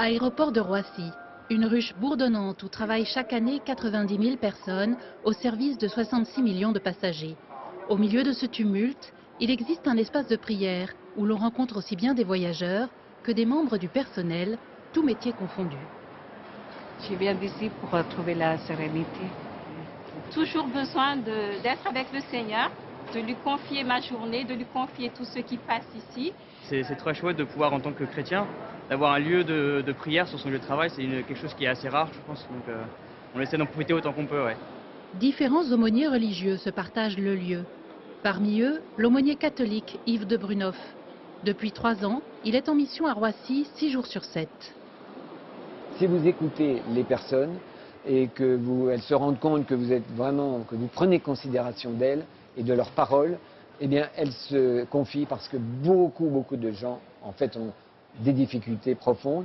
Aéroport de Roissy, une ruche bourdonnante où travaillent chaque année 90 000 personnes au service de 66 millions de passagers. Au milieu de ce tumulte, il existe un espace de prière où l'on rencontre aussi bien des voyageurs que des membres du personnel, tous métiers confondus. Je viens d'ici pour trouver la sérénité. Toujours besoin d'être avec le Seigneur, de lui confier ma journée, de lui confier tout ce qui passe ici. C'est très chouette de pouvoir, en tant que chrétien, d'avoir un lieu de prière sur son lieu de travail. C'est quelque chose qui est assez rare, je pense. Donc on essaie d'en profiter autant qu'on peut. Ouais. Différents aumôniers religieux se partagent le lieu. Parmi eux, l'aumônier catholique Yves de Brunoff. Depuis 3 ans, il est en mission à Roissy 6 jours sur 7. Si vous écoutez les personnes et que elles se rendent compte que vous prenez considération d'elles et de leurs paroles, eh bien, elles se confient parce que beaucoup de gens, en fait, ont des difficultés profondes.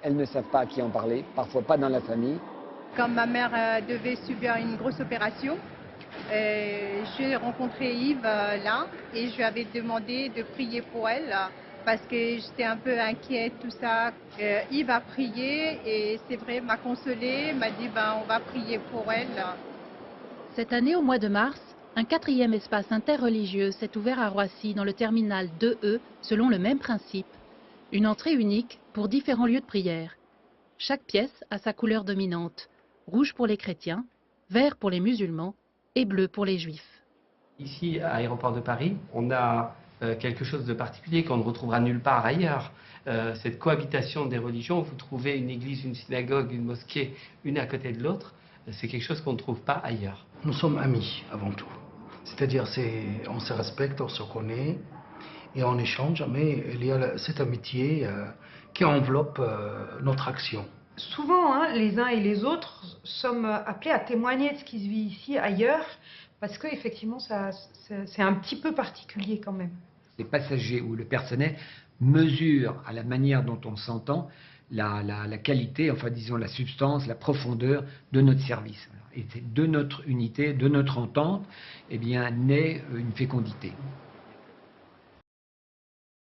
Elles ne savent pas à qui en parler, parfois pas dans la famille. Quand ma mère devait subir une grosse opération, j'ai rencontré Yves là et je lui avais demandé de prier pour elle parce que j'étais un peu inquiète, tout ça. Yves a prié et c'est vrai, m'a consolée, m'a dit on va prier pour elle. Cette année, au mois de mars, un 4e espace interreligieux s'est ouvert à Roissy dans le terminal 2E selon le même principe. Une entrée unique pour différents lieux de prière. Chaque pièce a sa couleur dominante. Rouge pour les chrétiens, vert pour les musulmans et bleu pour les juifs. Ici, à Aéroport de Paris, on a quelque chose de particulier qu'on ne retrouvera nulle part ailleurs. Cette cohabitation des religions, vous trouvez une église, une synagogue, une mosquée, une à côté de l'autre, c'est quelque chose qu'on ne trouve pas ailleurs. Nous sommes amis avant tout. C'est-à-dire, on se respecte, on se connaît et on échange, mais il y a cette amitié qui enveloppe notre action. Souvent, les uns et les autres sommes appelés à témoigner de ce qui se vit ici, ailleurs, parce qu'effectivement, c'est un petit peu particulier quand même. Les passagers ou le personnel mesurent à la manière dont on s'entend la qualité, enfin disons la substance, la profondeur de notre service. Et de notre unité, de notre entente, eh bien, naît une fécondité.